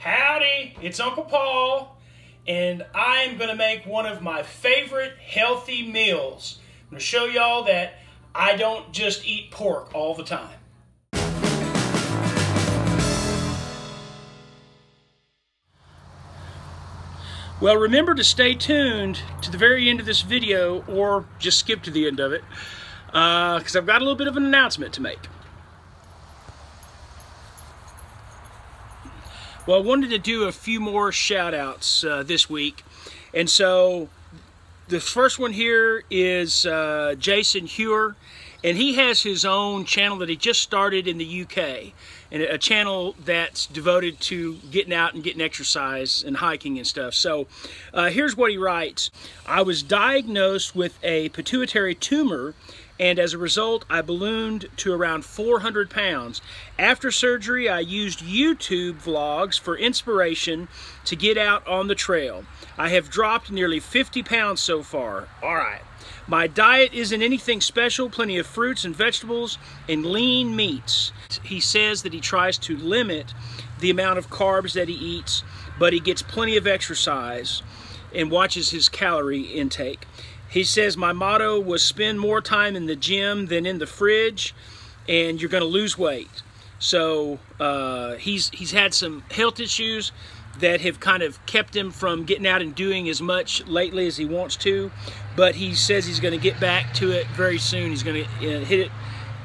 Howdy, it's Uncle Paul, and I'm going to make one of my favorite healthy meals. I'm going to show y'all that I don't just eat pork all the time. Well, remember to stay tuned to the very end of this video, or just skip to the end of it, because I've got a little bit of an announcement to make. Well, I wanted to do a few more shout outs this week, and so the first one here is Jason Hewer, and he has his own channel that he just started in the UK, and a channel that's devoted to getting out and getting exercise and hiking and stuff. So here's what he writes. I was diagnosed with a pituitary tumor, and as a result, I ballooned to around 400 pounds. After surgery, I used YouTube vlogs for inspiration to get out on the trail. I have dropped nearly 50 pounds so far. All right. My diet isn't anything special, plenty of fruits and vegetables and lean meats. He says that he tries to limit the amount of carbs that he eats, but he gets plenty of exercise and watches his calorie intake. He says, my motto was spend more time in the gym than in the fridge, and you're going to lose weight. So he's had some health issues that have kind of kept him from getting out and doing as much lately as he wants to, but he says he's going to get back to it very soon. He's going to hit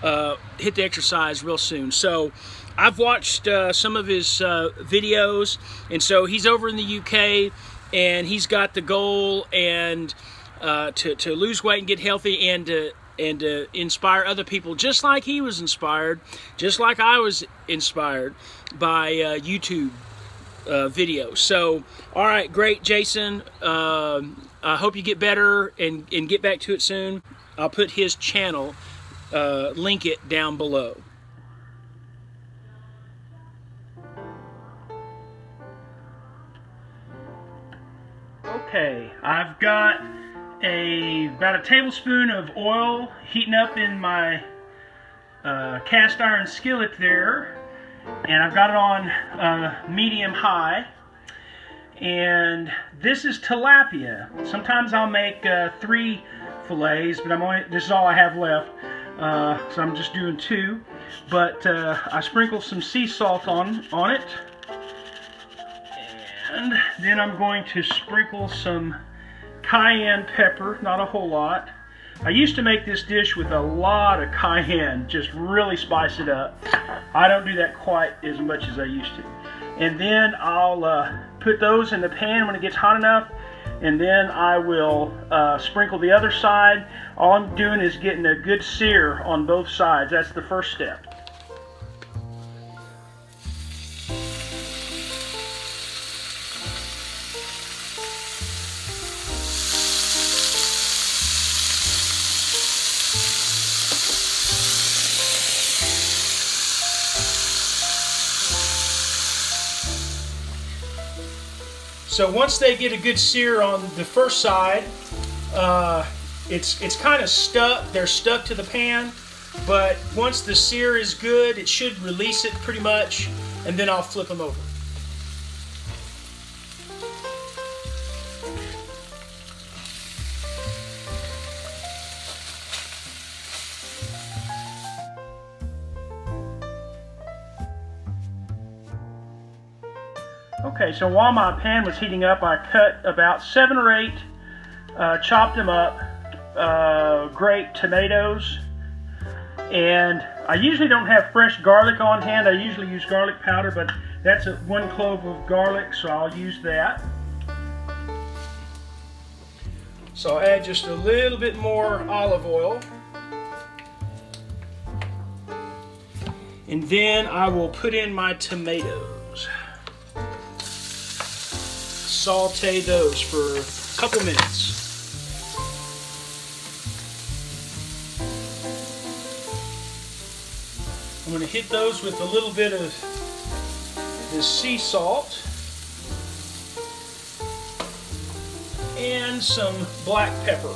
the exercise real soon. So I've watched some of his videos, and so he's over in the UK, and he's got the goal and to lose weight and get healthy, and to inspire other people, just like he was inspired, just like I was inspired by YouTube videos. So, all right, great, Jason. I hope you get better and get back to it soon. I'll put his channel, link it down below. Okay, I've got about a tablespoon of oil heating up in my cast iron skillet there, and I've got it on medium high. And this is tilapia. Sometimes I'll make 3 fillets, but this is all I have left, so I'm just doing 2. But I sprinkle some sea salt on it, and then I'm going to sprinkle some cayenne pepper, not a whole lot. I used to make this dish with a lot of cayenne, just really spice it up. I don't do that quite as much as I used to. And then I'll put those in the pan when it gets hot enough, and then I will sprinkle the other side. All I'm doing is getting a good sear on both sides. That's the first step. So once they get a good sear on the first side, it's kind of stuck. They're stuck to the pan, but once the sear is good, it should release it pretty much, and then I'll flip them over. Okay, so while my pan was heating up, I cut about 7 or 8, chopped them up, great tomatoes, and I usually don't have fresh garlic on hand. I usually use garlic powder, but that's 1 clove of garlic, so I'll use that. So I'll add just a little bit more olive oil. And then I will put in my tomatoes. Saute those for a couple minutes. I'm going to hit those with a little bit of this sea salt and some black pepper.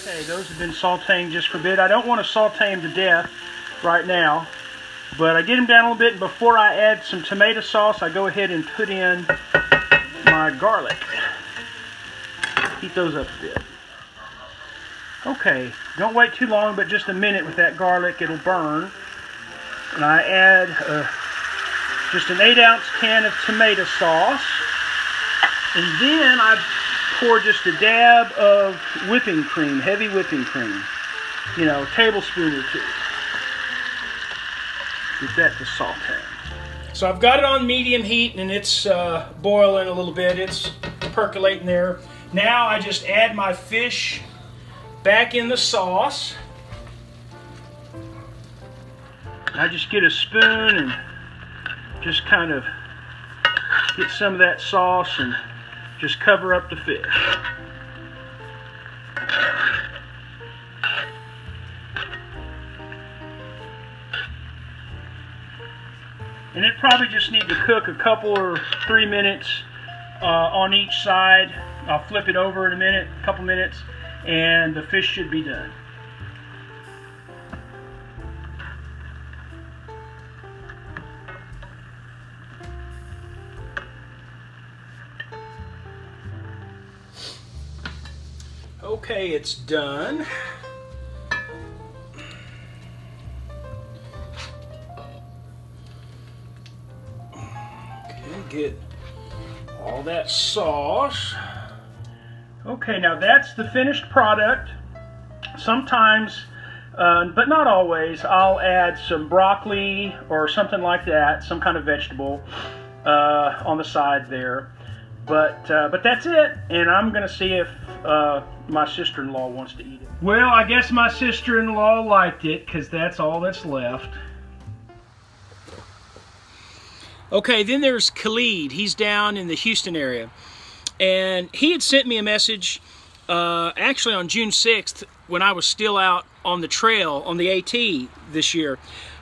Okay, those have been sauteing just for a bit. I don't want to saute them to death right now, but I get them down a little bit, and before I add some tomato sauce, I go ahead and put in my garlic. Heat those up a bit. Okay, don't wait too long, but just a minute with that garlic, it'll burn. And I add just an 8-ounce can of tomato sauce, and then I pour just a dab of whipping cream, heavy whipping cream. You know, a tablespoon or two. Get that to saute. So I've got it on medium heat, and it's boiling a little bit. It's percolating there. Now I just add my fish back in the sauce. I just get a spoon and just kind of get some of that sauce and just cover up the fish. And it probably just need to cook a couple or 3 minutes on each side. I'll flip it over in a minute, a couple minutes, and the fish should be done. Okay, it's done. Okay, get all that sauce. Okay, now that's the finished product. Sometimes, but not always, I'll add some broccoli or something like that, some kind of vegetable on the side there. But that's it, and I'm gonna see if my sister-in-law wants to eat it. Well, I guess my sister-in-law liked it, because that's all that's left. Okay, then there's Khalid. He's down in the Houston area. And he had sent me a message actually on June 6th when I was still out on the trail on the AT this year.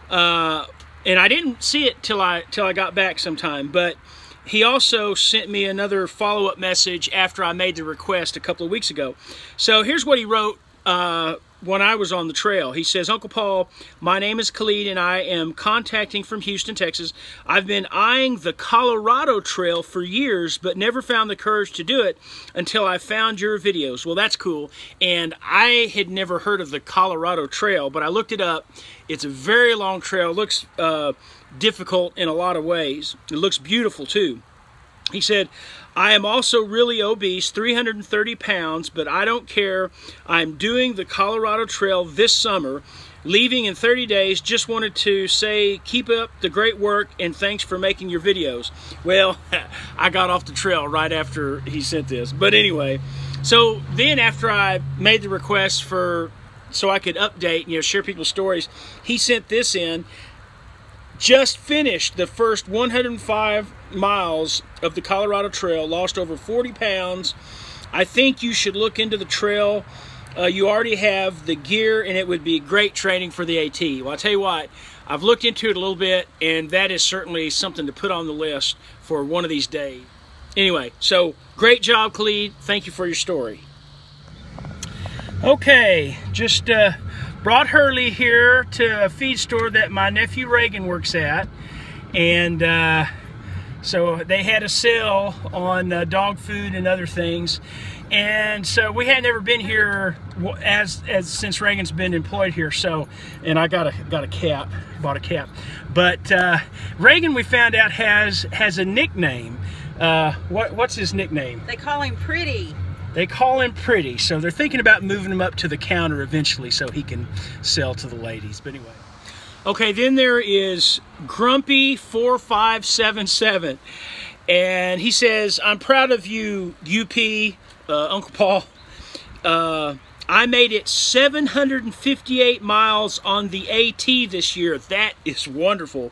And I didn't see it till I got back sometime, but he also sent me another follow-up message after I made the request a couple of weeks ago. So here's what he wrote when I was on the trail. He says, Uncle Paul, my name is Khalid and I am contacting from Houston, Texas. I've been eyeing the Colorado Trail for years, but never found the courage to do it until I found your videos. Well, that's cool. And I had never heard of the Colorado Trail, but I looked it up. It's a very long trail. It looks difficult in a lot of ways. It looks beautiful too. He said, I am also really obese, 330 pounds, but I don't care. I'm doing the Colorado Trail this summer, leaving in 30 days. Just wanted to say, keep up the great work and thanks for making your videos. Well, I got off the trail right after he sent this. But anyway, so then after I made the request so I could update, share people's stories, he sent this in. Just finished the first 105 miles of the Colorado Trail, lost over 40 pounds. I think you should look into the trail. You already have the gear and it would be great training for the AT. Well, I'll tell you what, I've looked into it a little bit and that is certainly something to put on the list for one of these days. Anyway, so great job, Khalid. Thank you for your story. Okay, just brought Hurley here to a feed store that my nephew Reagan works at, and so they had a sale on dog food and other things, and so we had never been here since Reagan's been employed here. So, and I got a cap, bought a cap, but Reagan, we found out, has a nickname. What's his nickname? They call him Pretty. They call him Pretty, so they're thinking about moving him up to the counter eventually so he can sell to the ladies. But anyway. Okay, then there is Grumpy4577. And he says, I'm proud of you, UP, Uncle Paul. I made it 758 miles on the AT this year. That is wonderful.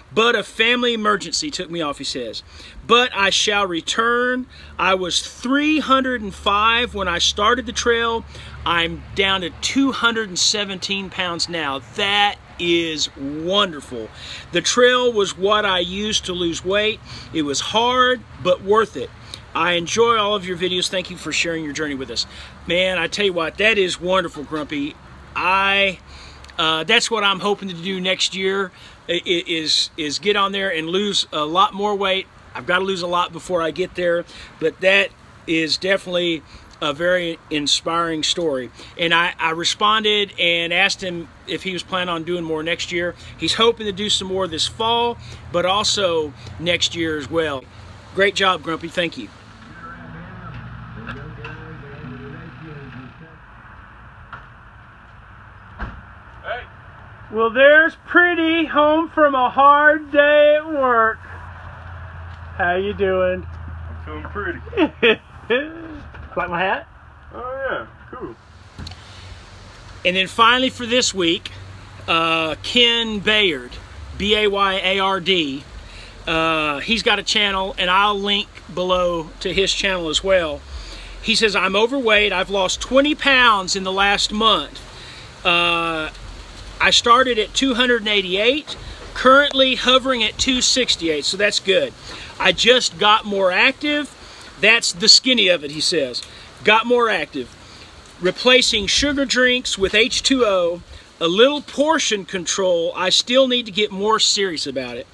But a family emergency took me off, he says. But I shall return. I was 305 when I started the trail. I'm down to 217 pounds now. That is wonderful. The trail was what I used to lose weight. It was hard, but worth it. I enjoy all of your videos. Thank you for sharing your journey with us. Man, I tell you what, that is wonderful, Grumpy. That's what I'm hoping to do next year, is get on there and lose a lot more weight. I've got to lose a lot before I get there, but that is definitely a very inspiring story. And I responded and asked him if he was planning on doing more next year. He's hoping to do some more this fall, but also next year as well. Great job, Grumpy. Thank you. Hey. Well, there's Pretty, home from a hard day at work. How you doing? I'm feeling pretty. Like my hat? Oh yeah, cool. And then finally for this week, Ken Bayard, B-A-Y-A-R-D. He's got a channel, and I'll link below to his channel as well. He says, I'm overweight. I've lost 20 pounds in the last month. I started at 288, currently hovering at 268, so that's good. I just got more active. That's the skinny of it, he says. Got more active. Replacing sugar drinks with H2O, a little portion control. I still need to get more serious about it.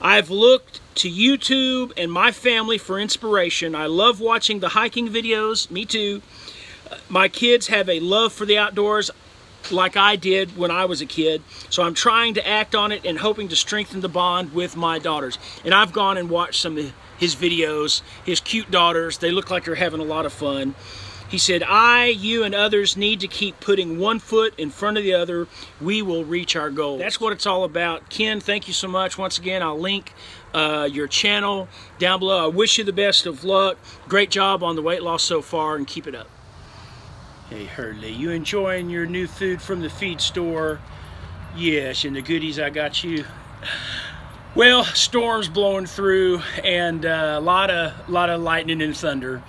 I've looked to YouTube and my family for inspiration. I love watching the hiking videos. Me too. My kids have a love for the outdoors like I did when I was a kid. So I'm trying to act on it and hoping to strengthen the bond with my daughters. And I've gone and watched some of his videos, his cute daughters. They look like they're having a lot of fun. He said, you and others need to keep putting one foot in front of the other. We will reach our goals. That's what it's all about. Ken, thank you so much. Once again, I'll link your channel down below. I wish you the best of luck. Great job on the weight loss so far, and keep it up. Hey, Hurley, you enjoying your new food from the feed store? Yes, and the goodies I got you. Well, storms blowing through, and a lot of lightning and thunder.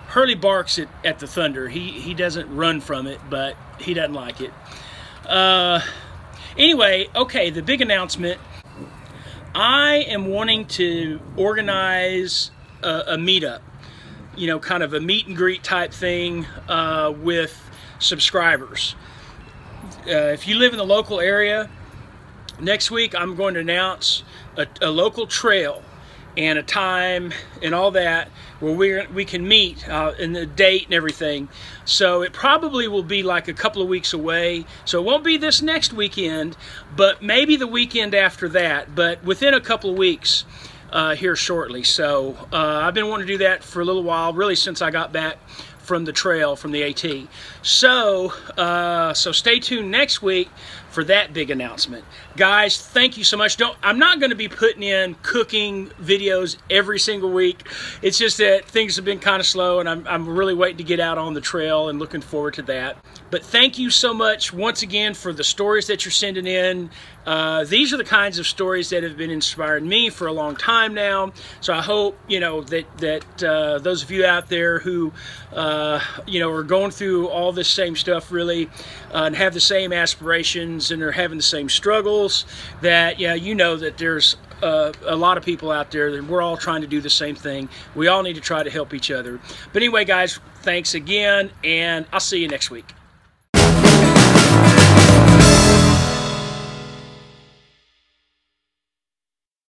Hurley barks at the thunder. He doesn't run from it, but he doesn't like it. Anyway, okay, the big announcement. I am wanting to organize a meetup. You know, kind of a meet and greet type thing with subscribers. If you live in the local area, next week I'm going to announce a local trail and a time and all that where we can meet and the date and everything. So it probably will be like a couple of weeks away. So it won't be this next weekend, but maybe the weekend after that, but within a couple of weeks here shortly. So I've been wanting to do that for a little while, really since I got back from the trail, from the AT. So, so stay tuned next week for that big announcement. Guys, thank you so much. I'm not going to be putting in cooking videos every single week. It's just that things have been kind of slow, and I'm really waiting to get out on the trail and looking forward to that. But thank you so much once again for the stories that you're sending in. These are the kinds of stories that have been inspiring me for a long time now. So I hope, you know, that those of you out there who, you know, are going through all this same stuff really and have the same aspirations and are having the same struggles, that, yeah, you know that there's a lot of people out there that we're all trying to do the same thing. We all need to try to help each other. But anyway, guys, thanks again, and I'll see you next week.